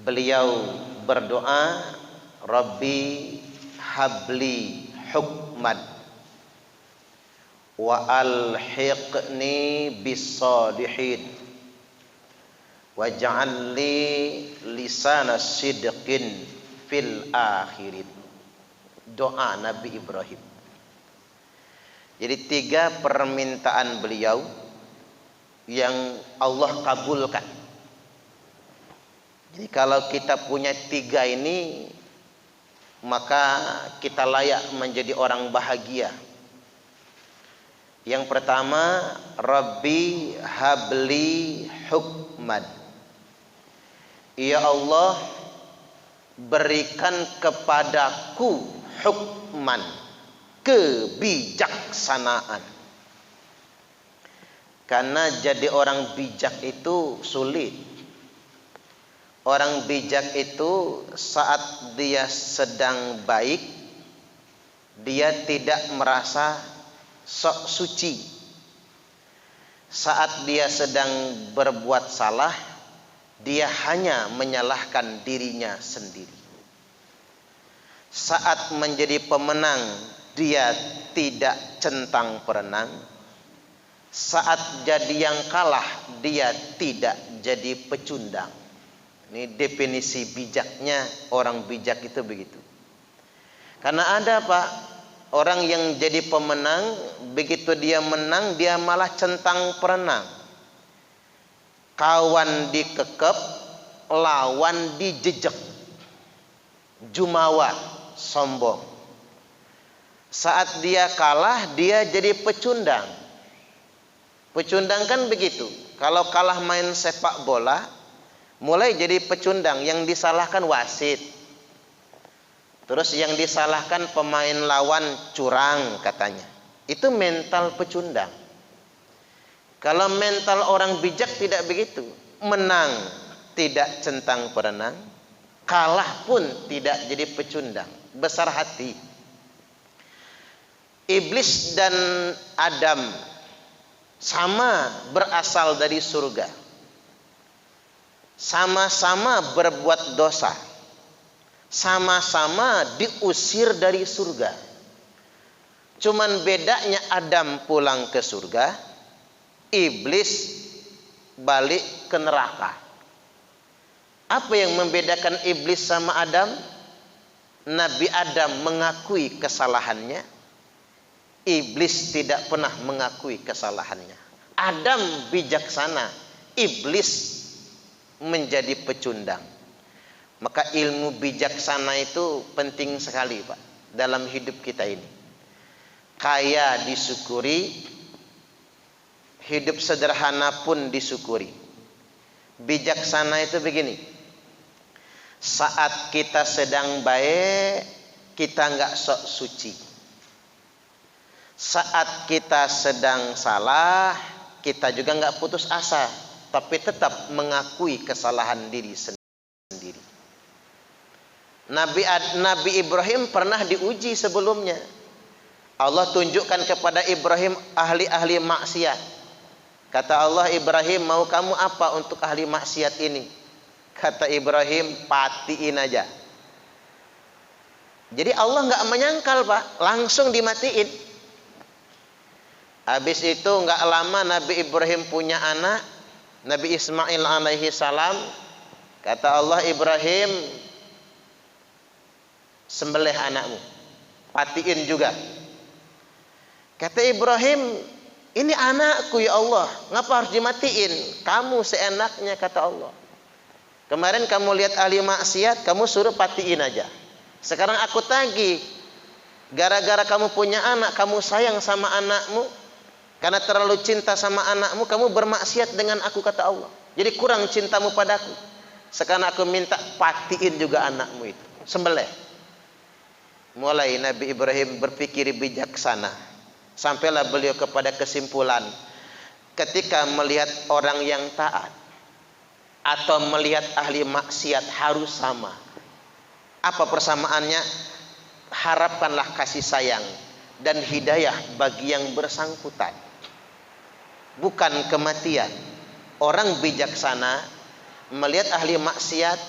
beliau berdoa, Rabbi habli hukman wa alhiqni bis-shalihin waj'alni lisana sidqin fil akhirin. Doa Nabi Ibrahim. Jadi 3 permintaan beliau yang Allah kabulkan. Jadi kalau kita punya 3 ini, maka kita layak menjadi orang bahagia. Yang pertama, Rabbi habli hukman. Ya Allah, berikan kepadaku hukman, kebijaksanaan. Karena jadi orang bijak itu sulit. Orang bijak itu saat dia sedang baik, dia tidak merasa sok suci. Saat dia sedang berbuat salah, dia hanya menyalahkan dirinya sendiri. Saat menjadi pemenang, dia tidak centang perenang. Saat jadi yang kalah, dia tidak jadi pecundang. Ini definisi bijaknya orang bijak itu begitu. Karena ada Pak, orang yang jadi pemenang, begitu dia menang, dia malah centang perenang. Kawan dikekep, lawan dijejek. Jumawa, sombong. Saat dia kalah, dia jadi pecundang. Pecundang kan begitu. Kalau kalah main sepak bola, mulai jadi pecundang. Yang disalahkan wasit. Terus yang disalahkan pemain lawan curang katanya. Itu mental pecundang. Kalau mental orang bijak tidak begitu. Menang tidak centang perenang. Kalah pun tidak jadi pecundang. Besar hati. Iblis dan Adam sama berasal dari surga. Sama-sama berbuat dosa. Sama-sama diusir dari surga. Cuman bedanya Adam pulang ke surga, iblis balik ke neraka. Apa yang membedakan iblis sama Adam? Nabi Adam mengakui kesalahannya. Iblis tidak pernah mengakui kesalahannya. Adam bijaksana, iblis menjadi pecundang. Maka ilmu bijaksana itu penting sekali Pak dalam hidup kita ini. Kaya disyukuri, hidup sederhana pun disyukuri. Bijaksana itu begini. Saat kita sedang baik, kita nggak sok suci. Saat kita sedang salah, kita juga nggak putus asa, tapi tetap mengakui kesalahan diri sendiri. Nabi Ibrahim pernah diuji sebelumnya. Allah tunjukkan kepada Ibrahim ahli-ahli maksiat. Kata Allah, Ibrahim, mau kamu apa untuk ahli maksiat ini? Kata Ibrahim, patiin aja. Jadi Allah nggak menyangkal Pak, langsung dimatiin. Habis itu nggak lama Nabi Ibrahim punya anak, Nabi Ismail alaihi salam. Kata Allah, Ibrahim, sembelih anakmu, patiin juga. Kata Ibrahim, ini anakku ya Allah, ngapa harus dimatiin? Kamu seenaknya, kata Allah. Kemarin kamu lihat ahli maksiat, kamu suruh patiin aja. Sekarang aku tagih, gara-gara kamu punya anak, kamu sayang sama anakmu, karena terlalu cinta sama anakmu, kamu bermaksiat dengan aku, kata Allah. Jadi kurang cintamu padaku. Sekarang aku minta patiin juga anakmu itu, sembelih. Mulai Nabi Ibrahim berpikir bijaksana. Sampailah beliau kepada kesimpulan, ketika melihat orang yang taat atau melihat ahli maksiat harus sama. Apa persamaannya? Harapkanlah kasih sayang dan hidayah bagi yang bersangkutan, bukan kematian. Orang bijaksana melihat ahli maksiat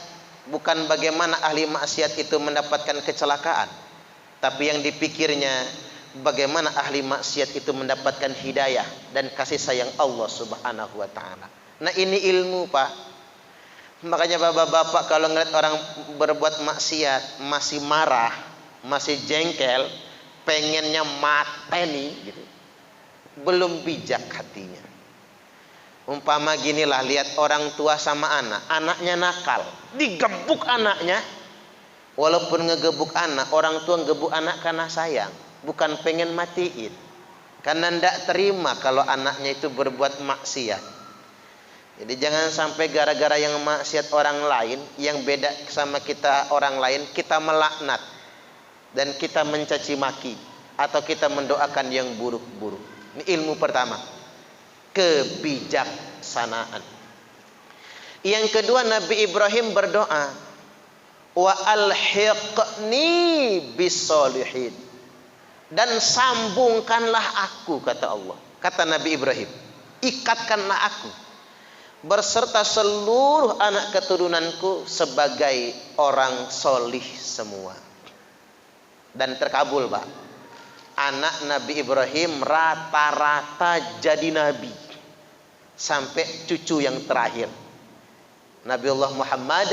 bukan bagaimana ahli maksiat itu mendapatkan kecelakaan, tapi yang dipikirnya bagaimana ahli maksiat itu mendapatkan hidayah dan kasih sayang Allah Subhanahu wa taala. Nah, ini ilmu, Pak. Makanya bapak-bapak kalau ngeliat orang berbuat maksiat masih marah, masih jengkel, pengennya mateni gitu, belum bijak hatinya. Umpama ginilah, lihat orang tua sama anak, anaknya nakal, digebuk anaknya. Walaupun ngegebuk anak, orang tua ngegebuk anak karena sayang, bukan pengen matiin. Karena ndak terima kalau anaknya itu berbuat maksiat. Jadi jangan sampai gara-gara yang maksiat orang lain, yang beda sama kita orang lain, kita melaknat dan kita mencaci maki atau kita mendoakan yang buruk-buruk. Ini ilmu pertama, kebijaksanaan. Yang kedua, Nabi Ibrahim berdoa, wa alhiqni bisolihin, dan sambungkanlah aku, kata Allah, kata Nabi Ibrahim, ikatkanlah aku berserta seluruh anak keturunanku sebagai orang solih semua. Dan terkabul, Pak. Anak Nabi Ibrahim rata-rata jadi nabi sampai cucu yang terakhir, Nabiullah Muhammad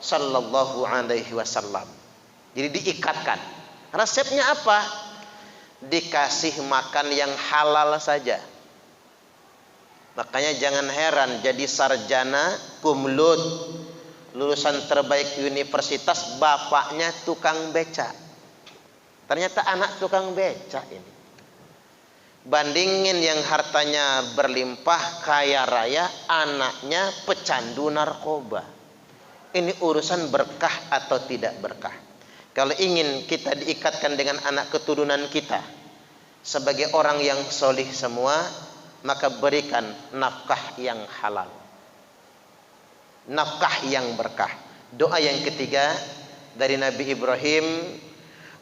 sallallahu alaihi wasallam. Jadi diikatkan. Resepnya apa? Dikasih makan yang halal saja. Makanya jangan heran jadi sarjana kumlud, lulusan terbaik universitas, bapaknya tukang beca. Ternyata anak tukang beca ini. Bandingin yang hartanya berlimpah, kaya raya, anaknya pecandu narkoba. Ini urusan berkah atau tidak berkah. Kalau ingin kita diikatkan dengan anak keturunan kita sebagai orang yang solih semua, maka berikan nafkah yang halal, nafkah yang berkah. Doa yang ketiga dari Nabi Ibrahim,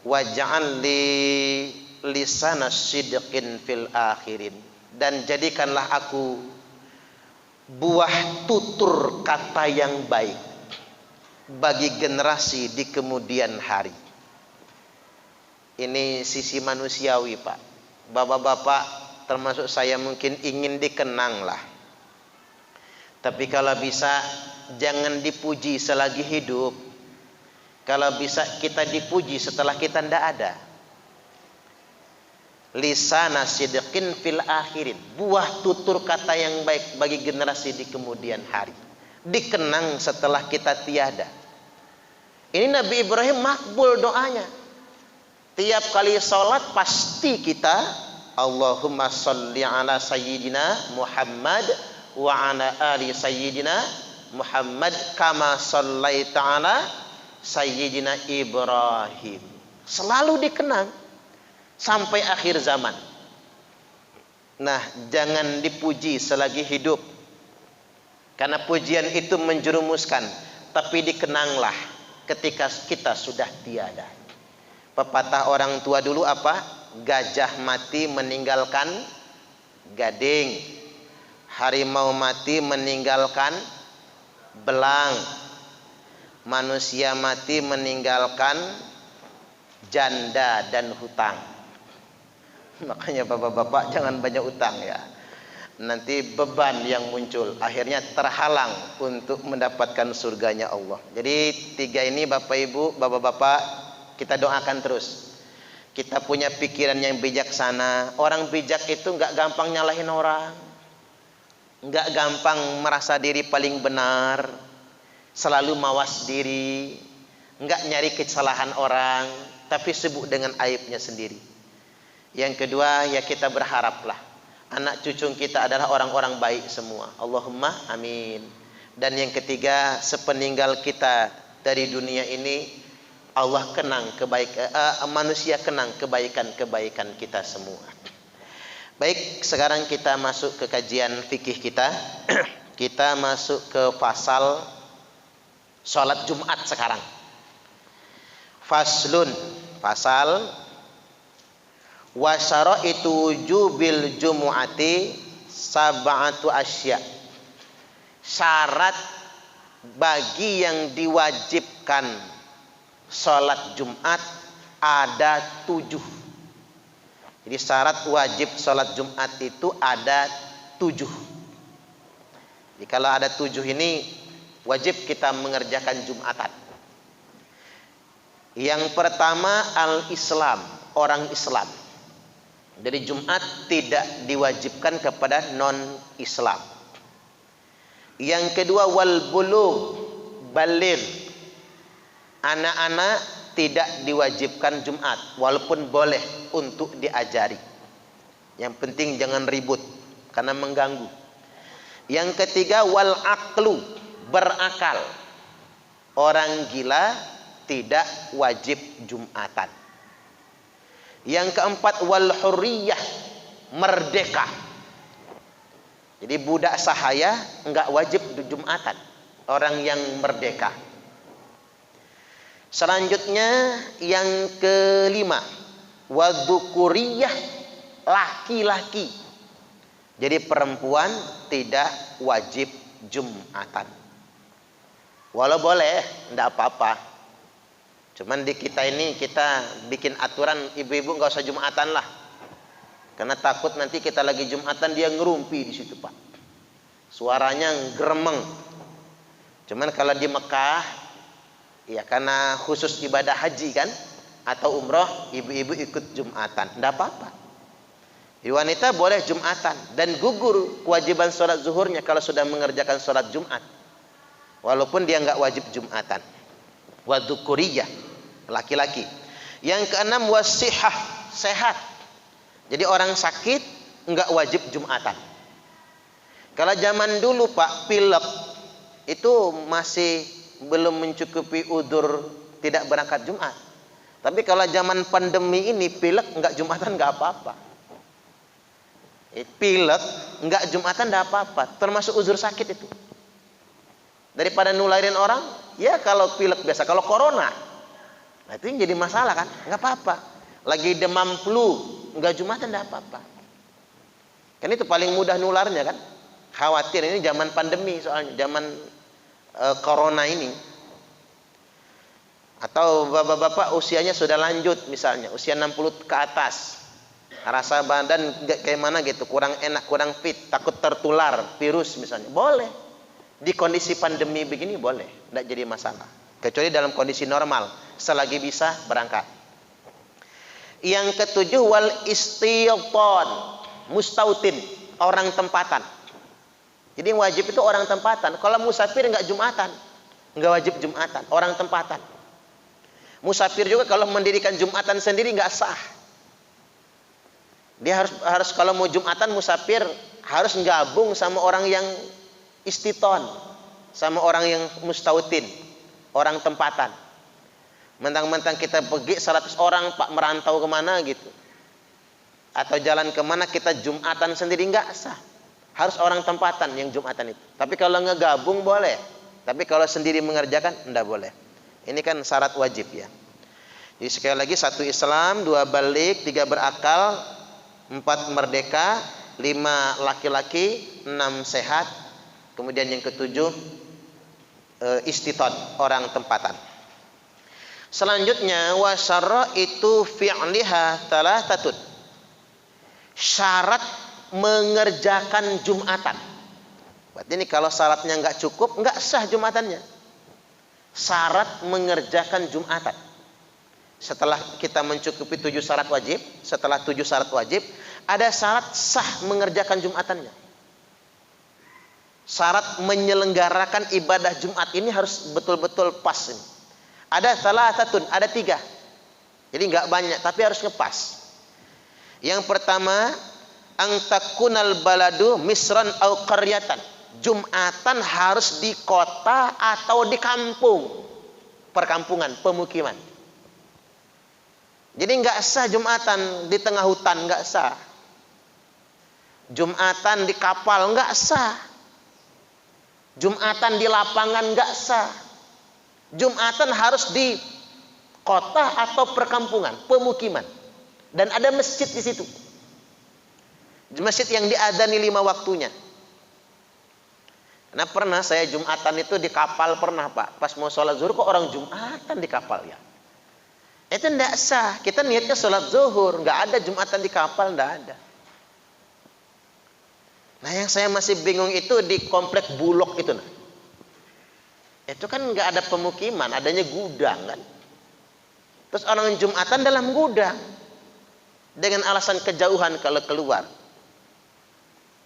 waj'al li lisana sidqin fil akhirin, dan jadikanlah aku buah tutur kata yang baik bagi generasi di kemudian hari. Ini sisi manusiawi, Pak. Bapak-bapak termasuk saya mungkin ingin dikenang lah. Tapi kalau bisa jangan dipuji selagi hidup. Kalau bisa kita dipuji setelah kita ndak ada. Lisana sidqin fil akhirin, buah tutur kata yang baik bagi generasi di kemudian hari. Dikenang setelah kita tiada. Ini Nabi Ibrahim makbul doanya. Tiap kali sholat pasti kita Allahumma sholli ala sayyidina Muhammad wa ala ali sayyidina Muhammad kama shallaita ala sayyidina Ibrahim. Selalu dikenang sampai akhir zaman. Nah, jangan dipuji selagi hidup, karena pujian itu menjerumuskan. Tapi dikenanglah ketika kita sudah tiada. Pepatah orang tua dulu apa? Gajah mati meninggalkan gading, harimau mati meninggalkan belang, manusia mati meninggalkan janda dan hutang. Makanya bapak-bapak jangan banyak utang ya. Nanti beban yang muncul akhirnya terhalang untuk mendapatkan surganya Allah. Jadi tiga ini Bapak Ibu, bapak-bapak, kita doakan terus. Kita punya pikiran yang bijaksana. Orang bijak itu nggak gampang nyalahin orang, nggak gampang merasa diri paling benar, selalu mawas diri, nggak nyari kesalahan orang, tapi sibuk dengan aibnya sendiri. Yang kedua, ya kita berharaplah anak cucu kita adalah orang-orang baik semua. Allahumma amin. Dan yang ketiga, sepeninggal kita dari dunia ini, Allah kenang manusia kenang kebaikan-kebaikan kita semua. Baik, sekarang kita masuk ke kajian fikih kita. Kita masuk ke pasal sholat Jumat sekarang. Faslun, pasal wa syaraitu wujubil jumu'ati sab'atu asya. Syarat bagi yang diwajibkan sholat Jumat ada 7. Jadi syarat wajib sholat Jumat itu ada 7. Jadi kalau ada 7 ini wajib kita mengerjakan Jumatan. Yang pertama al-Islam, orang Islam. Jadi Jumat tidak diwajibkan kepada non-Islam. Yang kedua wal bulugh, baligh. Anak-anak tidak diwajibkan Jumat, walaupun boleh untuk diajari. Yang penting jangan ribut karena mengganggu. Yang ketiga wal aqlu, berakal. Orang gila tidak wajib Jumatan. Yang keempat wal hurriyah, merdeka. Jadi budak sahaya enggak wajib Jumatan, orang yang merdeka. Selanjutnya yang kelima wadzukuriyah, laki-laki. Jadi perempuan tidak wajib Jumatan. Walau boleh, enggak apa-apa. Cuman di kita ini kita bikin aturan ibu-ibu enggak usah Jumatan lah. Karena takut nanti kita lagi Jumatan dia ngerumpi di situ, Pak. Suaranya gremeng. Cuman kalau di Mekah, ya karena khusus ibadah haji kan, atau umroh, ibu-ibu ikut Jumatan, tidak apa-apa. Wanita boleh Jumatan dan gugur kewajiban sholat zuhurnya kalau sudah mengerjakan sholat Jumat, walaupun dia nggak wajib Jumatan. Wadzukuriyah, laki-laki. Yang keenam wasihah, sehat. Jadi orang sakit nggak wajib Jumatan. Kalau zaman dulu Pak, pilek itu masih belum mencukupi udzur tidak berangkat Jumat. Tapi kalau zaman pandemi ini pilek enggak Jumatan enggak apa-apa. Pilek enggak Jumatan enggak apa-apa, termasuk udzur sakit itu. Daripada nularin orang, ya kalau pilek biasa, kalau corona. Nah, itu yang jadi masalah kan? Enggak apa-apa. Lagi demam flu, enggak Jumatan enggak apa-apa. Kan itu paling mudah nularnya kan? Khawatir ini zaman pandemi soalnya, zaman corona ini. Atau bapak-bapak usianya sudah lanjut misalnya, usia 60 ke atas, rasa badan kayak mana gitu, kurang enak, kurang fit, takut tertular virus misalnya, boleh di kondisi pandemi begini boleh, tidak jadi masalah, kecuali dalam kondisi normal selagi bisa berangkat. Yang ketujuh wal istiyatan, mustautin, orang tempatan. Jadi yang wajib itu orang tempatan. Kalau musafir enggak Jumatan, enggak wajib Jumatan, orang tempatan. Musafir juga kalau mendirikan Jumatan sendiri enggak sah. Dia harus kalau mau Jumatan musafir harus gabung sama orang yang istiton, sama orang yang mustautin, orang tempatan. Mentang-mentang kita pergi 100 orang Pak merantau kemana gitu, atau jalan kemana kita Jumatan sendiri enggak sah. Harus orang tempatan yang Jumatan itu. Tapi kalau ngegabung boleh. Tapi kalau sendiri mengerjakan enggak boleh. Ini kan syarat wajib ya. Jadi sekali lagi 1 Islam, 2 balik, 3 berakal, 4 merdeka, 5 laki-laki, 6 sehat. Kemudian yang ke-7 istiton, orang tempatan. Selanjutnya wasyara itu fi'liha thalathatun. Syarat mengerjakan Jumatan. Berarti ini kalau syaratnya enggak cukup, enggak sah Jumatannya. Syarat mengerjakan Jumatan. Setelah kita mencukupi 7 syarat wajib, setelah 7 syarat wajib, ada syarat sah mengerjakan Jumatannya. Syarat menyelenggarakan ibadah Jumat ini harus betul-betul pas ini. Ada thalathatun, ada 3. Jadi enggak banyak, tapi harus ngepas. Yang pertama, angtakunal baladu misran au qaryatan. Jumatan harus di kota atau di kampung, perkampungan, pemukiman. Jadi enggak sah Jumatan di tengah hutan, enggak sah. Jumatan di kapal enggak sah. Jumatan di lapangan enggak sah. Jumatan harus di kota atau perkampungan, pemukiman. Dan ada masjid di situ. Masjid yang diadzani 5 waktunya. Nah pernah saya Jumatan itu di kapal pernah Pak. Pas mau sholat zuhur kok orang Jumatan di kapal ya. Itu tidak sah. Kita niatnya sholat zuhur. Nggak ada Jumatan di kapal, nggak ada. Nah yang saya masih bingung itu di komplek Bulog itu. Nah. Itu kan nggak ada pemukiman, adanya gudang kan. Terus orang Jumatan dalam gudang. Dengan alasan kejauhan kalau keluar.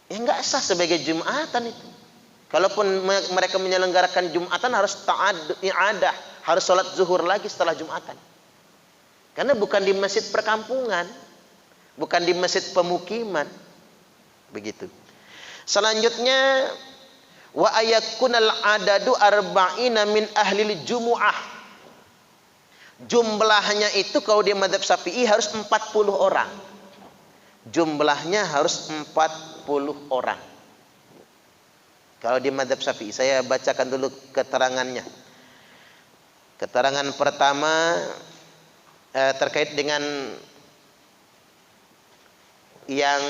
Ya nggak sah sebagai Jumatan itu. Kalaupun mereka menyelenggarakan Jumatan harus i'adah, harus sholat zuhur lagi setelah Jumatan. Karena bukan di masjid perkampungan, bukan di masjid pemukiman. Begitu. Selanjutnya wa ayakunal adadu arba'ina min ahlil jumu'ah. Jumlahnya itu kalau di mazhab Syafi'i harus 40 orang. Jumlahnya harus 40 orang. Kalau di mazhab Syafi'i, saya bacakan dulu keterangannya. Keterangan pertama terkait dengan yang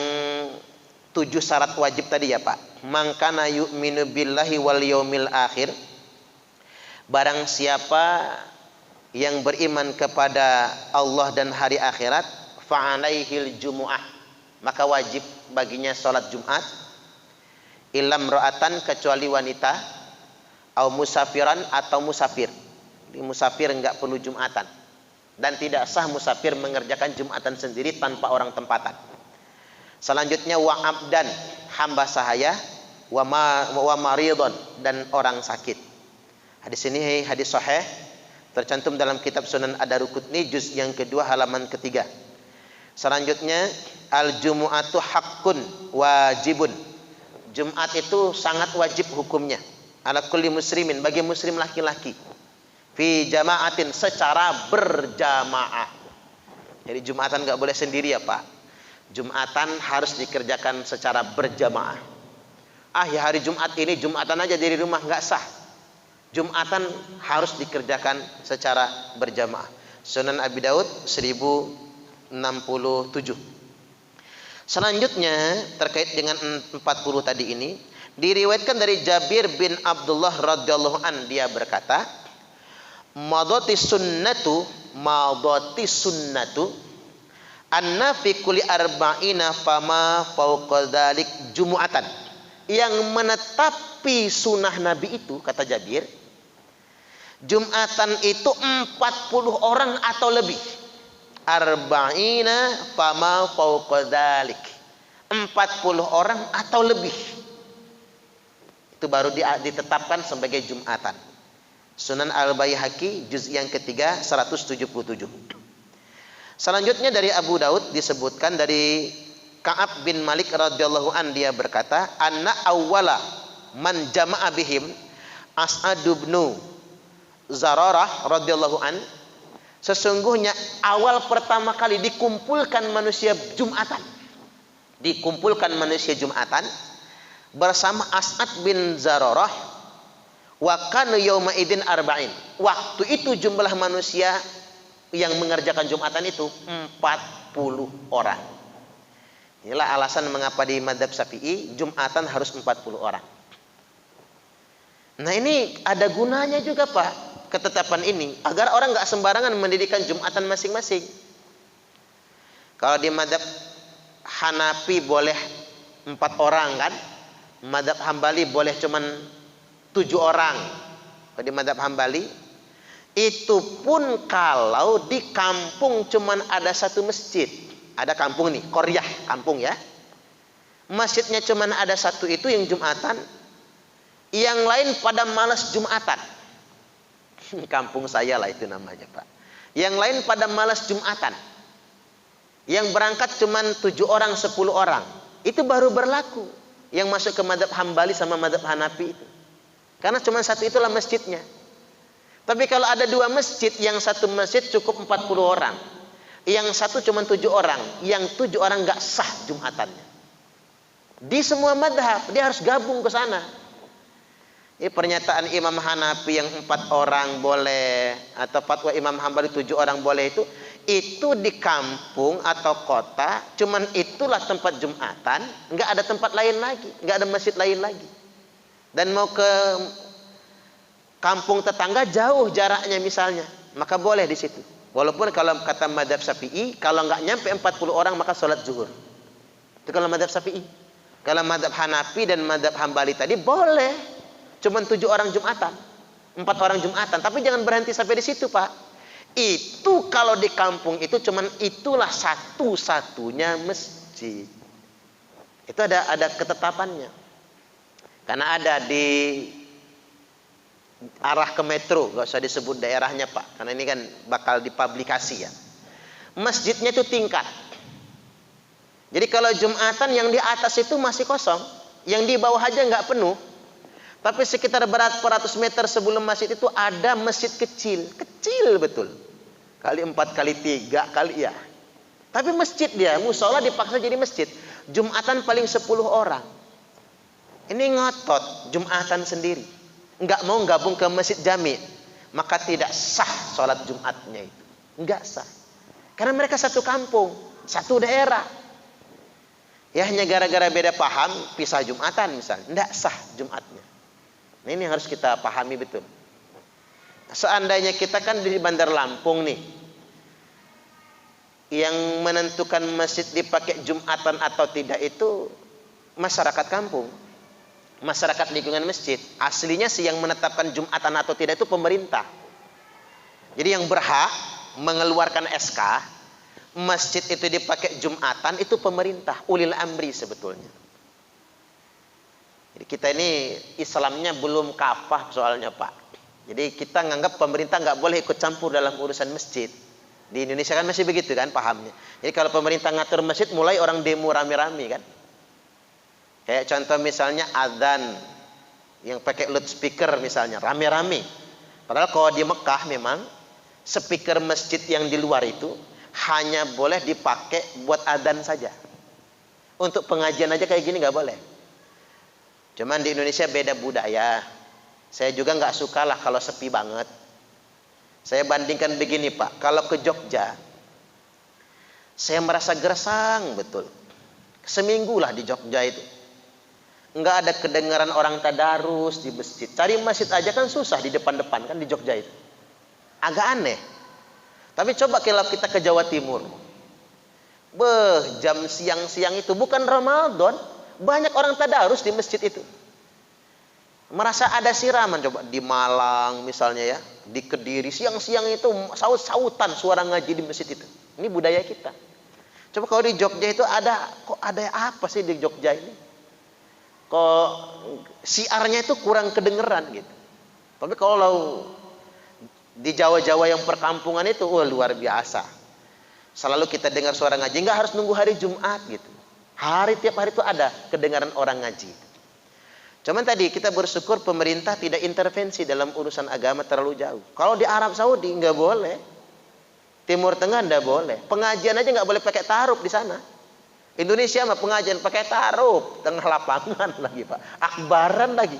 7 syarat wajib tadi ya Pak. Man kana yu'minu billahi wal yaumil akhir. Barang siapa yang beriman kepada Allah dan hari akhirat, fa'alaihil jumu'ah, maka wajib baginya sholat Jumat. Ilam ro'atan, kecuali wanita, au musafiran, atau musafir. Di musafir enggak perlu Jumatan, dan tidak sah musafir mengerjakan Jumatan sendiri tanpa orang tempatan. Selanjutnya wa abdan, hamba sahaya, wa maridon, dan orang sakit. Hadis ini hadis sahih, tercantum dalam kitab Sunan Ad-Daruqutni juz yang kedua halaman ketiga. Selanjutnya al-jumu'atu haqqun wajibun. Jumat itu sangat wajib hukumnya. Ala kulli muslimin, bagi muslim laki-laki. Fi jama'atin, secara berjamaah. Jadi Jumatan nggak boleh sendiri ya Pak. Jumatan harus dikerjakan secara berjamaah. Ah ya hari Jumat ini Jumatan aja dari rumah, nggak sah. Jumatan harus dikerjakan secara berjamaah. Sunan Abi Daud 1067. Selanjutnya terkait dengan 40 tadi ini, diriwayatkan dari Jabir bin Abdullah radhiyallahu an, dia berkata, madati sunnatu anna fi kulli arba'ina fama fawqa dzalik jumu'atan. Yang menetapi sunnah Nabi itu, kata Jabir, Jumatan itu 40 orang atau lebih. Arba'ina fama fawqa dzalik. 40 orang atau lebih. Itu baru ditetapkan sebagai Jumatan. Sunan Al-Baihaqi juz yang ketiga 177. Selanjutnya dari Abu Daud disebutkan dari Ka'ab bin Malik radhiyallahu an, dia berkata, anna awwala man jama'a bihim As'ad bin Zararah radhiyallahu an. Sesungguhnya awal pertama kali dikumpulkan manusia Jumatan. Dikumpulkan manusia Jumatan bersama As'ad bin Zararah, wa kana yauma idzin arba'in. Waktu itu jumlah manusia yang mengerjakan Jumatan itu 40 orang. Inilah alasan mengapa di mazhab Syafi'i Jumatan harus 40 orang. Nah ini ada gunanya juga Pak, ketetapan ini, agar orang nggak sembarangan mendirikan Jumatan masing-masing. Kalau di mazhab Hanafi boleh 4 orang kan, mazhab Hambali boleh cuman 7 orang. Kalau di mazhab Hambali itu pun kalau di kampung cuman ada 1 masjid. Ada kampung nih, qaryah, kampung ya. Masjidnya cuman ada 1 itu yang Jumatan, yang lain pada malas Jumatan. Kampung saya lah itu namanya Pak. Yang lain pada malas Jumatan. Yang berangkat cuman 7 orang, 10 orang. Itu baru berlaku. Yang masuk ke mazhab Hambali sama mazhab Hanafi itu. Karena cuman 1 itulah masjidnya. Tapi kalau ada 2 masjid, yang 1 masjid cukup 40 orang. Yang 1 cuman 7 orang. Yang 7 orang nggak sah Jumatannya. Di semua mazhab dia harus gabung ke sana. Ini pernyataan Imam Hanafi yang 4 orang boleh, atau fatwa Imam Hambali 7 orang boleh, itu di kampung atau kota cuman itulah tempat Jumatan, nggak ada tempat lain lagi, nggak ada masjid lain lagi. dan mau ke kampung tetangga jauh jaraknya misalnya, maka boleh di situ. Walaupun kalau kata mazhab Syafi'i, kalau nggak nyampe 40 orang maka sholat zuhur. Itu kalau mazhab Syafi'i. Kalau mazhab Hanafi dan mazhab Hambali tadi boleh, cuman 7 orang Jumatan, 4 orang Jumatan, tapi jangan berhenti sampai di situ, Pak. Itu kalau di kampung itu cuman itulah satu-satunya masjid. Itu ada ketetapannya. Karena ada di arah ke metro, nggak usah disebut daerahnya Pak, karena ini kan bakal dipublikasi ya. Masjidnya itu tingkat. Jadi kalau Jumatan yang di atas itu masih kosong, yang di bawah aja nggak penuh. Tapi sekitar berapa ratus meter sebelum masjid itu ada masjid kecil, kecil betul. Kali 4 kali 3 kali ya. Tapi masjid dia, musola dipaksa jadi masjid. Jumatan paling 10 orang. Ini ngotot Jumatan sendiri. Enggak mau gabung ke masjid jami, maka tidak sah sholat Jumatnya itu. Enggak sah. Karena mereka satu kampung, satu daerah. Ya hanya gara-gara beda paham, pisah Jumatan misalnya. Enggak sah Jumatnya. Nah, ini harus kita pahami betul. Seandainya kita kan di Bandar Lampung nih, yang menentukan masjid dipakai Jumatan atau tidak itu masyarakat kampung. Masyarakat lingkungan masjid. Aslinya sih yang menetapkan Jumatan atau tidak itu pemerintah. Jadi yang berhak mengeluarkan SK masjid itu dipakai Jumatan itu pemerintah, ulil amri sebetulnya. Jadi kita ini Islamnya belum kafah soalnya Pak. Jadi kita nganggap pemerintah nggak boleh ikut campur dalam urusan masjid. Di Indonesia kan masih begitu kan pahamnya. Jadi kalau pemerintah ngatur masjid, mulai orang demo rame-rame kan. Kayak contoh misalnya adzan yang pakai loudspeaker misalnya, rame-rame. Padahal kalau di Mekah memang speaker masjid yang di luar itu hanya boleh dipakai buat adzan saja. Untuk pengajian aja kayak gini nggak boleh. Cuman di Indonesia beda budaya. Saya juga nggak suka lah kalau sepi banget. Saya bandingkan begini Pak, kalau ke Jogja, saya merasa gersang betul. Seminggu lah di Jogja itu. Nggak ada kedengaran orang tadarus di masjid. Cari masjid aja kan susah di depan-depan kan di Jogja itu. Agak aneh. Tapi coba kalau kita ke Jawa Timur. Jam siang-siang itu bukan Ramadan, banyak orang tadarus di masjid itu. Merasa ada siraman coba di Malang misalnya ya, di Kediri siang-siang itu saut-sautan suara ngaji di masjid itu. Ini budaya kita. Coba kalau di Jogja itu kok ada apa sih di Jogja ini? Kok siarnya itu kurang kedengeran gitu. Tapi kalau di Jawa-Jawa yang perkampungan itu luar biasa. Selalu kita dengar suara ngaji, nggak harus nunggu hari Jumat gitu. Tiap hari itu ada kedengaran orang ngaji. Cuman tadi kita bersyukur pemerintah tidak intervensi dalam urusan agama terlalu jauh. Kalau di Arab Saudi nggak boleh, Timur Tengah nggak boleh, pengajian aja nggak boleh pakai taruh di sana. Indonesia mah pengajian pakai taruh tengah lapangan lagi Pak, akbaran lagi.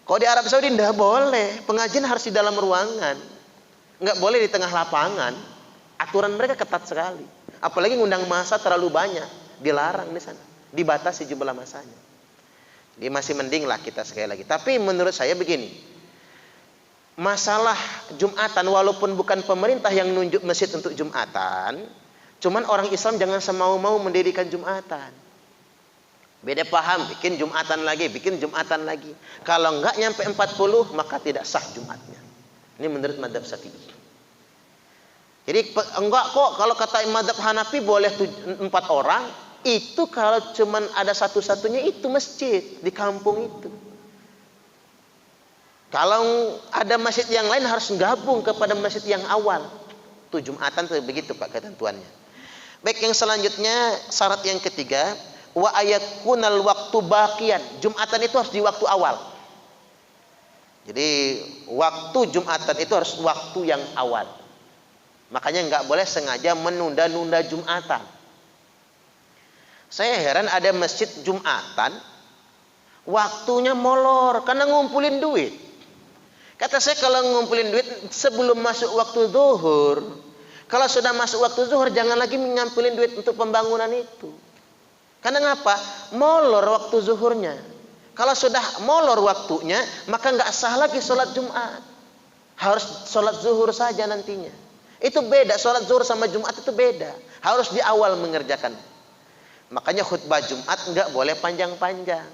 Kalau di Arab Saudi nggak boleh, pengajian harus di dalam ruangan, nggak boleh di tengah lapangan. Aturan mereka ketat sekali. Apalagi ngundang massa terlalu banyak, dilarang di sana, dibatasi jumlah massanya. Jadi masih mending lah kita sekali lagi. Tapi menurut saya begini, masalah Jumatan walaupun bukan pemerintah yang nunjuk masjid untuk Jumatan, cuman orang Islam jangan semau-mau mendirikan Jumatan. Beda paham, bikin Jumatan lagi. Kalau enggak nyampe 40, maka tidak sah Jumatnya. Ini menurut mazhab Syafi'i. Jadi enggak kok kalau kata mazhab Hanafi boleh 4 orang, itu kalau cuman ada satu-satunya itu masjid di kampung itu. Kalau ada masjid yang lain harus gabung kepada masjid yang awal. Itu Jumatan tuh begitu Pak ketentuannya. Baik, yang selanjutnya syarat yang ketiga, wa ayakunal waktu baqiyan. Jumatan itu harus di waktu awal. Jadi waktu Jumatan itu harus waktu yang awal. Makanya nggak boleh sengaja menunda-nunda Jumatan. Saya heran ada masjid Jumatan waktunya molor karena ngumpulin duit. Kata saya kalau ngumpulin duit sebelum masuk waktu zuhur. Kalau sudah masuk waktu zuhur jangan lagi ngumpulin duit untuk pembangunan itu. Karena ngapa? Molor waktu zuhurnya. Kalau sudah molor waktunya, maka nggak sah lagi sholat Jumat. Harus sholat zuhur saja nantinya. Itu beda, sholat zuhur sama Jumat itu beda. Harus di awal mengerjakan. Makanya khutbah Jumat nggak boleh panjang-panjang.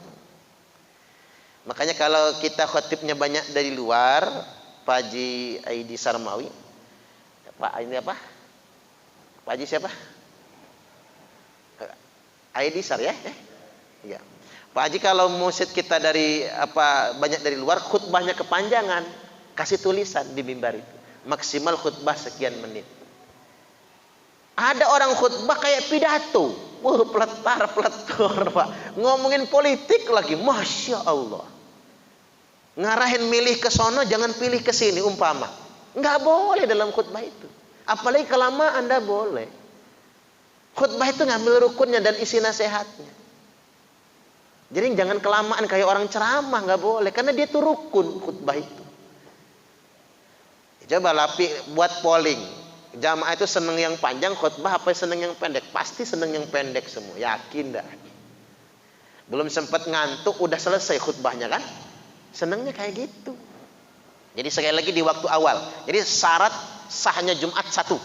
Makanya kalau kita khutibnya banyak dari luar, Pak Haji Aidi Sarmawi, Pak ini apa? Pak Haji siapa? Aidi Sar ya? Iya. Pak Haji kalau musik kita dari banyak dari luar, khutbahnya kepanjangan, kasih tulisan di mimbar itu. Maksimal khutbah sekian menit. Ada orang khutbah kayak pidato. Wah, peletar-peletor, Pak. Ngomongin politik lagi, Masya Allah. Ngarahin milih ke sono, jangan pilih ke sini, umpama. Nggak boleh dalam khutbah itu. Apalagi kelamaan, Anda boleh. Khutbah itu ngambil rukunnya dan isi nasihatnya. Jadi jangan kelamaan kayak orang ceramah, nggak boleh. Karena dia itu rukun khutbah itu. Coba buat polling. Jamaah itu seneng yang panjang khutbah apa seneng yang pendek? Pasti seneng yang pendek semua, yakin dah. Belum sempat ngantuk udah selesai khutbahnya kan? Senengnya kayak gitu. Jadi sekali lagi di waktu awal. Jadi syarat sahnya Jumat 1.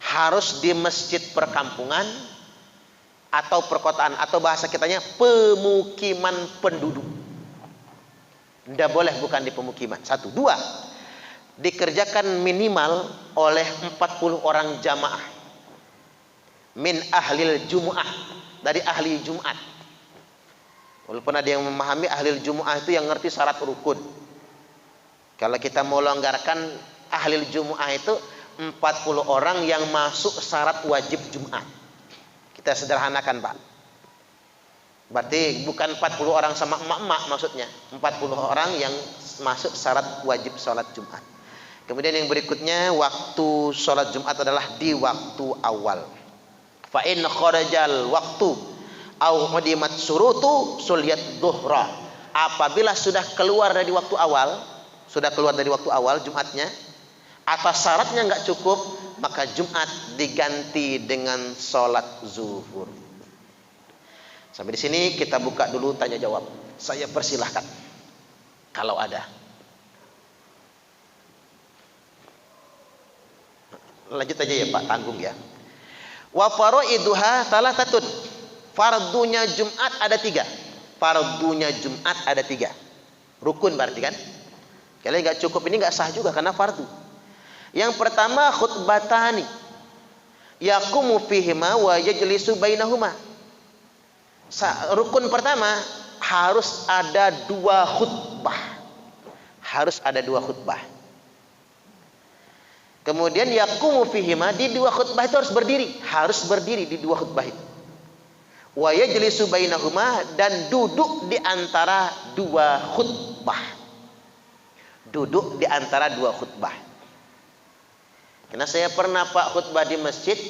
Harus di masjid perkampungan atau perkotaan atau bahasa kitanya pemukiman penduduk. Tidak boleh bukan di pemukiman. 1, 2. Dikerjakan minimal oleh 40 orang jamaah min ahlil jumu'ah, dari ahli Jumat. Walaupun ada yang memahami ahlil jumu'ah itu yang ngerti syarat rukun. Kalau kita mau longgarkan ahlil jumu'ah itu 40 orang yang masuk syarat wajib Jumat. Kita sederhanakan, Pak. Berarti bukan 40 orang sama emak-emak maksudnya, 40 orang yang masuk syarat wajib sholat Jumat. Kemudian yang berikutnya, waktu sholat Jumat adalah di waktu awal. Fa in kharajal waktu au qadimat surutu sulyat dhuhra. Apabila sudah keluar dari waktu awal, Jumatnya, atas syaratnya nggak cukup, maka Jumat diganti dengan sholat zuhur. Sampai di sini kita buka dulu tanya jawab. Saya persilahkan kalau ada. Lanjut aja ya Pak, tanggung ya. Wa faraiduha thalathatun. Fardunya Jumat ada 3. Fardunya Jumat ada 3. Rukun berarti kan? Kalau nggak cukup ini nggak sah juga karena fardu. Yang pertama khutbatani. Yaqumu fihima wa yajlisu bainahuma. Rukun pertama harus ada 2 khutbah. Harus ada 2 khutbah. Kemudian yaqumu fihima, di 2 khutbah itu harus berdiri di 2 khutbah itu. Wa yajlisu bainahuma, dan duduk di antara 2 khutbah. Duduk di antara 2 khutbah. Karena saya pernah Pak khutbah di masjid,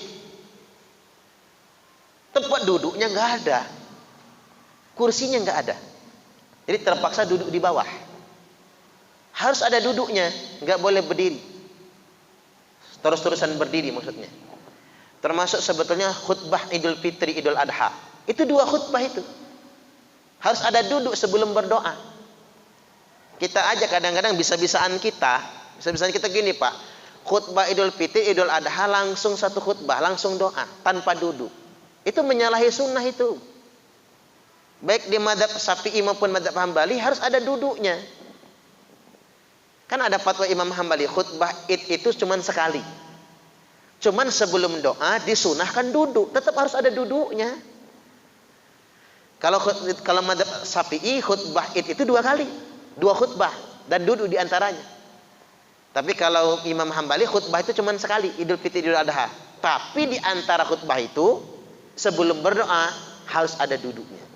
tempat duduknya nggak ada, kursinya nggak ada, jadi terpaksa duduk di bawah. Harus ada duduknya, nggak boleh berdiri. Terus-terusan berdiri maksudnya. Termasuk sebetulnya khutbah Idul Fitri, Idul Adha. Itu 2 khutbah itu. Harus ada duduk sebelum berdoa. Kita aja kadang-kadang bisa-bisaan kita gini Pak. Khutbah Idul Fitri, Idul Adha langsung 1 khutbah, langsung doa tanpa duduk. Itu menyalahi sunnah itu. Baik di mazhab Syafi'i maupun mazhab Hambali harus ada duduknya. Kan ada fatwa Imam Hambali, khutbah Id itu cuma sekali. Cuman sebelum doa disunahkan duduk, tetap harus ada duduknya. Kalau mazhab Syafi'i khutbah Id itu 2 kali, 2 khutbah dan duduk di antaranya. Tapi kalau Imam Hambali khutbah itu cuma sekali, Idul Fitri, Idul Adha. Tapi di antara khutbah itu sebelum berdoa harus ada duduknya.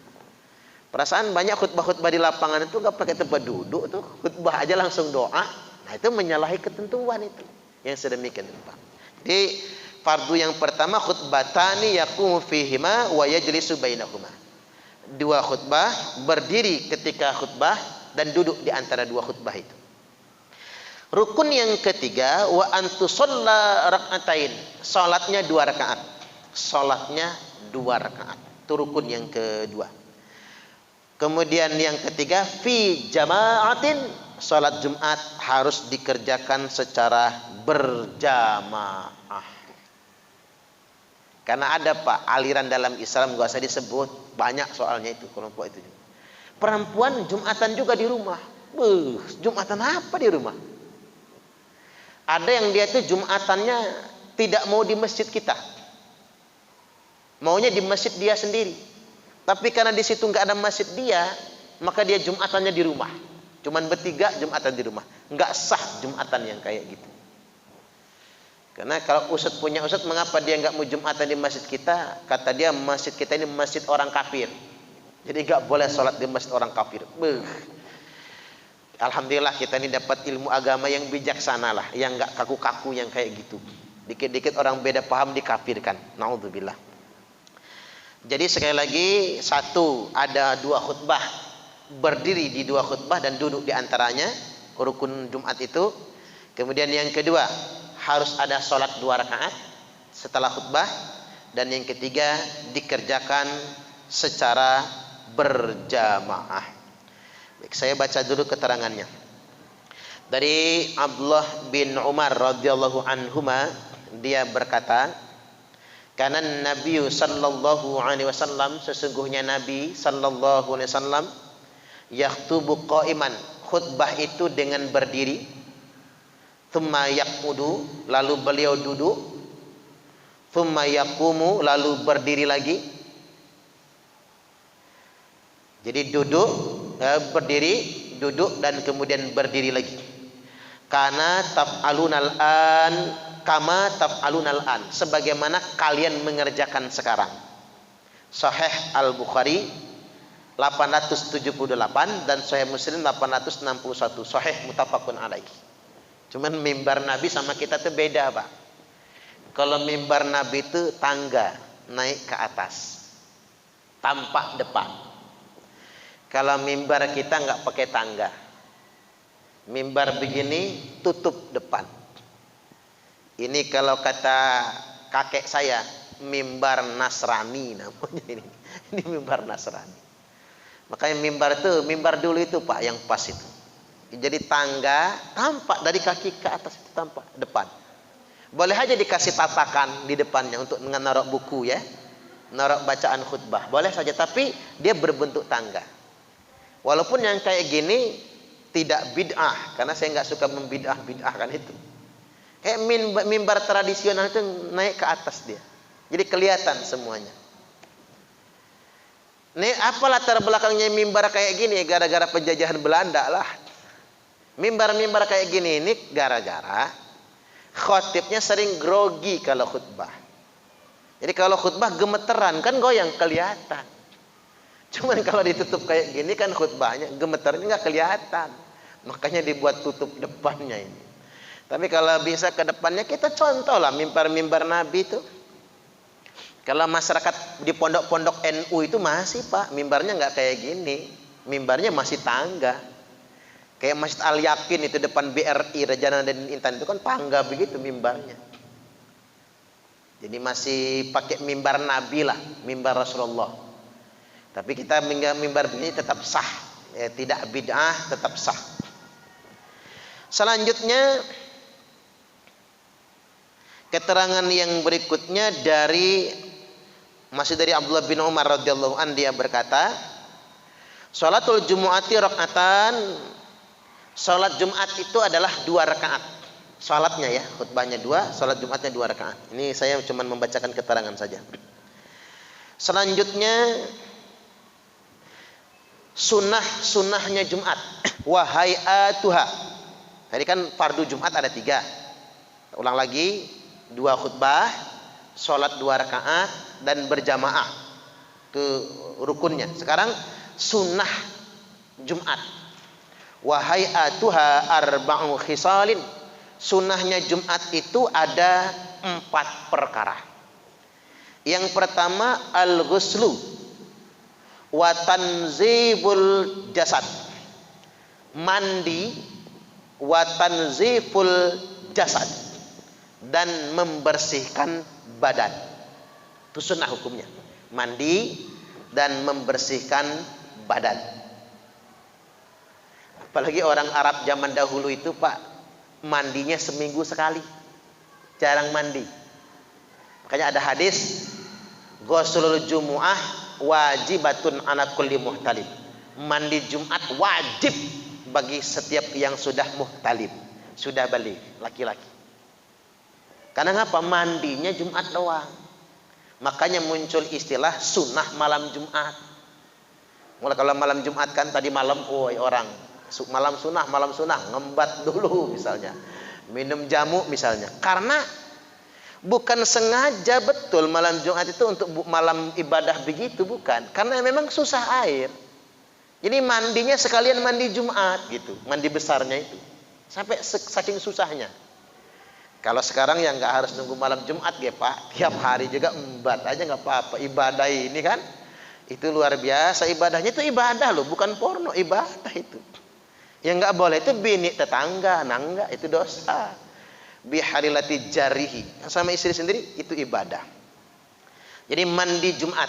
Perasaan banyak khutbah-khutbah di lapangan itu nggak pakai tempat duduk tuh, khutbah aja langsung doa. Nah itu menyalahi ketentuan itu yang sedemikian Pak. Jadi fardu yang pertama khutbatani yaqumu fihima wa yajlisu bainahuma. 2 khutbah, berdiri ketika khutbah dan duduk di antara 2 khutbah itu. Rukun yang ketiga wa antusalla rak'atain. Salatnya 2 rakaat. Salatnya 2 rakaat. Itu rukun yang kedua. Kemudian yang ketiga, fi jama'atin, salat Jumat harus dikerjakan secara berjamaah. Karena ada Pak aliran dalam Islam, gak usah disebut, banyak soalnya itu kelompok itu. Perempuan Jumatan juga di rumah. Jumatan apa di rumah? Ada yang dia itu Jumatannya tidak mau di masjid kita, maunya di masjid dia sendiri. Tapi karena di situ nggak ada masjid dia, maka dia Jumatannya di rumah. Cuman bertiga Jumatan di rumah. Nggak sah Jumatan yang kayak gitu. Karena kalau Ustadz punya Ustadz, mengapa dia nggak mau Jumatan di masjid kita? Kata dia, masjid kita ini masjid orang kafir. Jadi nggak boleh sholat di masjid orang kafir. Alhamdulillah kita ini dapat ilmu agama yang bijaksana lah, yang nggak kaku-kaku yang kayak gitu. Dikit-dikit orang beda paham dikafirkan. Naudzubillah. Jadi sekali lagi, satu, ada dua khutbah, berdiri di dua khutbah dan duduk di antaranya, rukun Jumat itu. Kemudian yang kedua, harus ada sholat 2 rakaat setelah khutbah. Dan yang ketiga, dikerjakan secara berjamaah. Baik, saya baca dulu keterangannya. Dari Abdullah bin Umar radhiyallahu anhuma, dia berkata, karena Nabi sallallahu alaihi wasallam, sesungguhnya Nabi sallallahu alaihi wasallam yaktubu qa'iman, khutbah itu dengan berdiri, thumma yaqudu, lalu beliau duduk, thumma yaqumu, lalu berdiri lagi. Jadi duduk, berdiri, duduk, dan kemudian berdiri lagi. Karena taf'alunal an kama taf'alunal an, sebagaimana kalian mengerjakan sekarang. Sahih Al-Bukhari 878 dan Sahih Muslim 861. Sahih muttafaqun alaih. Cuman mimbar Nabi sama kita tuh beda, Pak. Kalau mimbar Nabi itu tangga naik ke atas, tampak depan. Kalau mimbar kita nggak pakai tangga, mimbar begini tutup depan. Ini kalau kata kakek saya, mimbar Nasrani namanya ini. Ini mimbar Nasrani. Makanya mimbar itu, mimbar dulu itu Pak yang pas itu. Jadi tangga tampak dari kaki ke atas itu tampak depan. Boleh aja dikasih tatakan di depannya untuk menaruh buku ya, naruh bacaan khutbah. Boleh saja, tapi dia berbentuk tangga. Walaupun yang kayak gini tidak bid'ah, karena saya nggak suka membid'ah-bid'ahkan itu. Kayak mimbar tradisional itu naik ke atas dia, jadi kelihatan semuanya. Ini apa latar belakangnya mimbar kayak gini? Gara-gara penjajahan Belanda lah. Mimbar-mimbar kayak gini ini gara-gara khotibnya sering grogi kalau khutbah. Jadi kalau khutbah gemeteran kan goyang kelihatan. Cuman kalau ditutup kayak gini kan khutbahnya gemeternya nggak kelihatan. Makanya dibuat tutup depannya ini. Tapi kalau bisa ke depannya, kita contoh lah mimbar-mimbar Nabi itu. Kalau masyarakat di pondok-pondok NU itu masih Pak, mimbarnya nggak kayak gini. Mimbarnya masih tangga. Kayak Masjid Al-Yakin itu depan BRI Raja Nazaruddin Intan itu kan tangga begitu mimbarnya. Jadi masih pakai mimbar Nabi lah, mimbar Rasulullah. Tapi kita mimbar begini tetap sah, ya, tidak bid'ah, tetap sah. Selanjutnya keterangan yang berikutnya masih dari Abdullah bin Umar radhiyallahu an, dia berkata, salatul jumu'ati rakaatan, salat Jumat itu adalah 2 rakaat. Salatnya ya, khutbahnya 2, salat Jumatnya 2 rakaat. Ini saya cuma membacakan keterangan saja. Selanjutnya sunnahnya Jumat, wahai atuha. Tadi kan fardu Jumat ada 3. Ulang lagi, 2 khutbah, sholat 2 rakaat dan berjamaah ke rukunnya. Sekarang sunnah Jumat, wahai atuha arba'u khisalin. Sunnahnya Jumat itu ada 4 perkara. Yang pertama al-ghuslu wa tanzibul jasad, mandi, wa tanziful jasad, dan membersihkan badan. Itu sunnah hukumnya, mandi dan membersihkan badan. Apalagi orang Arab zaman dahulu itu Pak, mandinya seminggu sekali, jarang mandi. Makanya ada hadis, ghuslul jumu'ah wajibatun ala kulli muhtalim. Mandi Jumat wajib bagi setiap yang sudah muhtalim, sudah balik, laki-laki. Karena ngapa? Mandinya Jumat doang. Makanya muncul istilah sunnah malam Jumat. Mulai kalau malam Jumat kan tadi malam, orang malam sunnah ngembat dulu misalnya, minum jamu misalnya. Karena bukan sengaja betul malam Jumat itu untuk malam ibadah begitu, bukan. Karena memang susah air. Jadi mandinya sekalian mandi Jumat gitu, mandi besarnya itu. Sampai saking susahnya. Kalau sekarang yang nggak harus nunggu malam Jumat ya Pak, tiap hari juga embat aja nggak apa-apa. Ibadah ini kan, itu luar biasa ibadahnya, itu ibadah loh, bukan porno, ibadah itu. Yang nggak boleh itu bini tetangga, nangga, itu dosa. Biharilati jarihi, sama istri sendiri itu ibadah. Jadi mandi Jumat.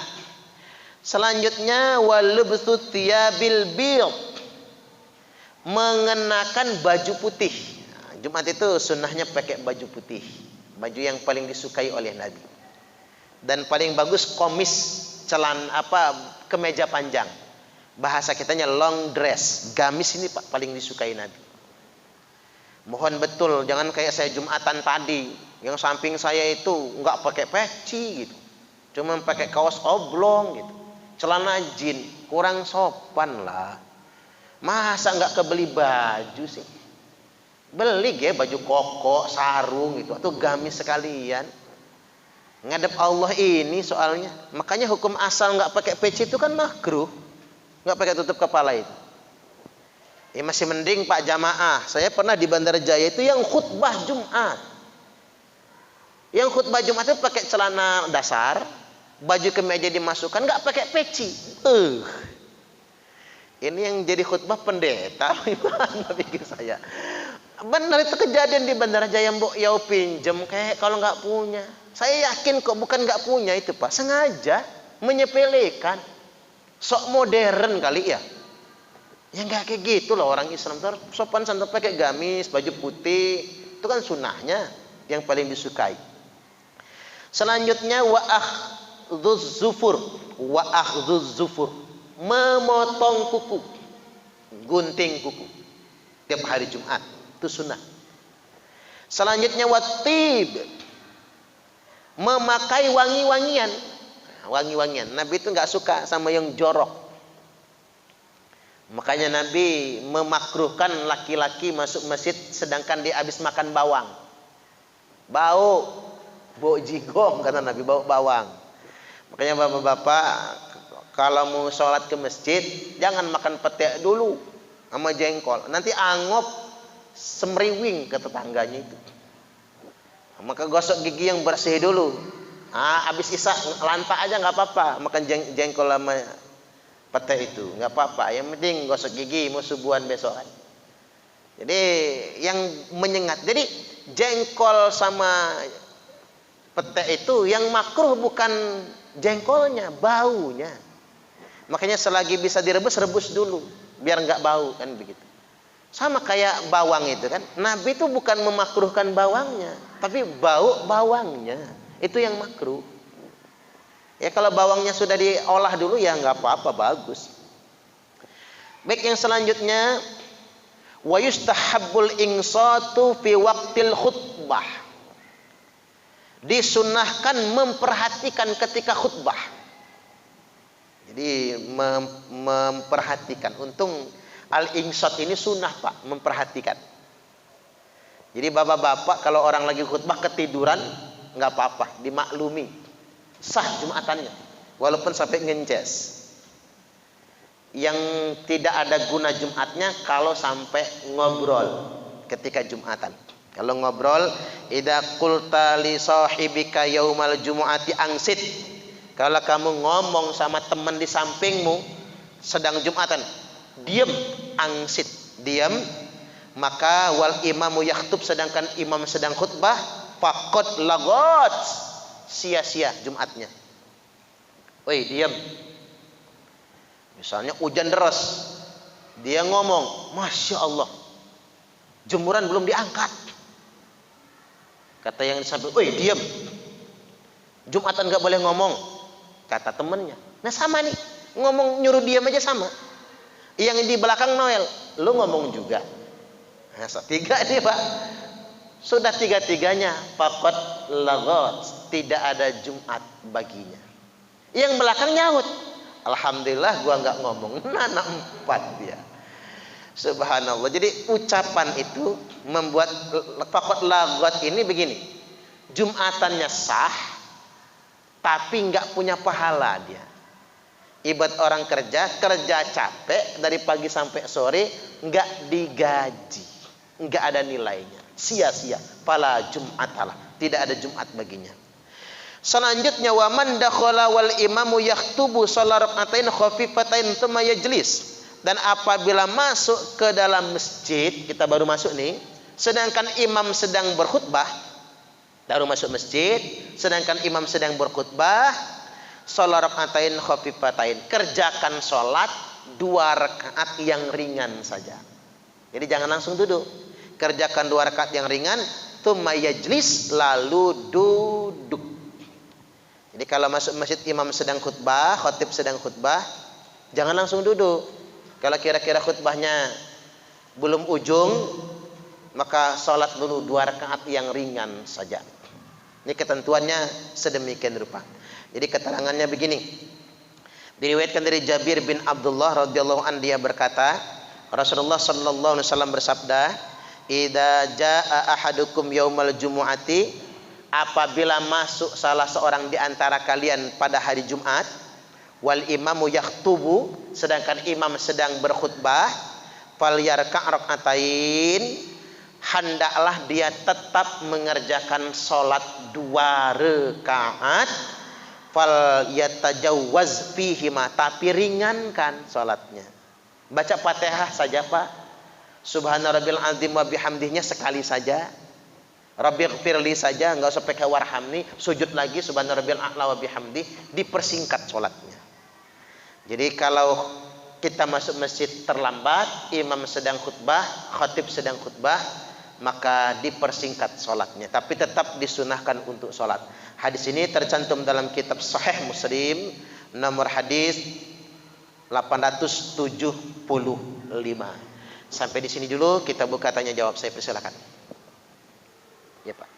Selanjutnya walubsu thiyabil biyad, mengenakan baju putih. Jumat itu sunnahnya pakai baju putih, baju yang paling disukai oleh Nabi. Dan paling bagus komis, kemeja panjang. Bahasa kitanya long dress, gamis ini Pak paling disukai Nabi. Mohon betul, jangan kayak saya Jumatan tadi, yang samping saya itu nggak pakai peci gitu, cuma pakai kaos oblong gitu, celana jin, kurang sopan lah. Masa nggak kebeli baju sih? Beli ya baju koko, sarung gitu, atau gamis sekalian. Ngadep Allah ini soalnya. Makanya hukum asal nggak pakai peci itu kan makruh, nggak pakai tutup kepala itu. Ya masih mending Pak jamaah. Saya pernah di Bandara Jaya itu yang khutbah Jumat. Yang khutbah Jumat itu pakai celana dasar, baju kemeja dimasukkan, nggak pakai peci. Ini yang jadi khutbah pendeta, gimana pikir saya? Benar itu kejadian di Bandara Jaya, Mbok Yau pinjem kayak kalau nggak punya. Saya yakin kok bukan nggak punya itu Pak, sengaja menyepelekan, sok modern kali ya. Ya nggak kayak gitu loh orang Islam, sopan santun pakai gamis, baju putih, itu kan sunnahnya yang paling disukai. Selanjutnya wa akhdhuz zufur, memotong kuku, gunting kuku tiap hari Jumat, itu sunnah. Selanjutnya watib, memakai wangi-wangian. Nabi itu nggak suka sama yang jorok. Makanya Nabi memakruhkan laki-laki masuk masjid sedangkan dia habis makan bawang. Bau jigong kata Nabi, bau bawang. Makanya bapak-bapak kalau mau sholat ke masjid jangan makan pete dulu sama jengkol, nanti angop semriwing ke tetangganya itu. Maka gosok gigi yang bersih dulu. Habis isya lantak aja nggak apa-apa, makan jengkol sama pete itu nggak apa-apa. Yang penting gosok gigi, mau subuhan besok kan. Jadi yang menyengat. Jadi jengkol sama pete itu yang makruh bukan jengkolnya, baunya. Makanya selagi bisa direbus, rebus dulu biar nggak bau kan begitu. Sama kayak bawang itu kan, Nabi itu bukan memakruhkan bawangnya, tapi bau bawangnya itu yang makruh. Ya kalau bawangnya sudah diolah dulu ya nggak apa-apa, bagus. Baik, yang selanjutnya wa yustahabbul insatu fi waqtil khutbah, disunnahkan memperhatikan ketika khutbah. Jadi memperhatikan. Untung al-insat ini sunnah Pak, memperhatikan. Jadi bapak-bapak kalau orang lagi khutbah ketiduran nggak apa-apa, dimaklumi, sah Jumatannya, walaupun sampai ngences. Yang tidak ada guna Jumatnya kalau sampai ngobrol ketika Jumatan. Kalau ngobrol, idza qulta li sahibika yaumal jumu'ati angsit. Kalau kamu ngomong sama teman di sampingmu sedang Jumatan, diam, angsit, diam. Maka wal imamu yakhutub, sedangkan imam sedang khutbah, faqad lagot, sia-sia Jumatnya. Woi, diam. Misalnya hujan deras, dia ngomong, Masya Allah, jemuran belum diangkat. Kata yang di samping, "Woi, diam. Jumatan nggak boleh ngomong." Kata temennya. Nah sama nih, ngomong nyuruh diam aja sama. Yang di belakang Noel, lu ngomong juga. Nah, tiga nih Pak. Sudah tiga-tiganya faqad laghat, tidak ada Jumat baginya. Yang belakang nyaut, alhamdulillah gua nggak ngomong. Nah, 4 dia. Subhanallah. Jadi ucapan itu membuat faqad laghat ini begini. Jumatannya sah, tapi nggak punya pahala dia. Ibarat orang kerja capek dari pagi sampai sore, nggak digaji, nggak ada nilainya, sia-sia. Fala Jum'atalah, tidak ada Jumat baginya. Selanjutnya, wa man dakhala wal imamu yaktubu shalat rak'atain khafifatain tsumma yajlis. Dan apabila masuk ke dalam masjid, kita baru masuk nih, sedangkan imam sedang berkhutbah, baru masuk masjid, sedangkan imam sedang berkhutbah, shalat rak'atain khafifatain, kerjakan sholat 2 rakaat yang ringan saja. Jadi jangan langsung duduk, kerjakan 2 rakaat yang ringan, tsumma yajlis, lalu duduk. Jadi kalau masuk masjid imam sedang khutbah, khatib sedang khutbah, jangan langsung duduk. Kalau kira-kira khutbahnya belum ujung, maka sholat dulu 2 rakaat yang ringan saja. Ini ketentuannya sedemikian rupa. Jadi keterangannya begini. Diriwayatkan dari Jabir bin Abdullah radhiyallahu anhu, dia berkata, Rasulullah sallallahu alaihi wasallam bersabda, "Idza jaa ahadukum yaumal jumu'ati," apabila masuk salah seorang di antara kalian pada hari Jumat, wal imamu yaktubu, sedangkan imam sedang berkhutbah, falyarka' rak'atain, hendaklah dia tetap mengerjakan salat 2 rakaat, fal yatajawwaz fihima, tapi ringankan salatnya. Baca Fatihah saja Pak. Subhana rabbil azim wa bihamdihnya sekali saja. Rabbighfirli saja, enggak usah pakai warhamni, sujud lagi subhana rabbil a'la wa bihamdi, dipersingkat salatnya. Jadi kalau kita masuk masjid terlambat, imam sedang khutbah, khatib sedang khutbah, maka dipersingkat salatnya, tapi tetap disunahkan untuk salat. Hadis ini tercantum dalam kitab Sahih Muslim, nomor hadis 875. Sampai di sini dulu, kita buka tanya jawab. Saya persilakan. Ya Pak.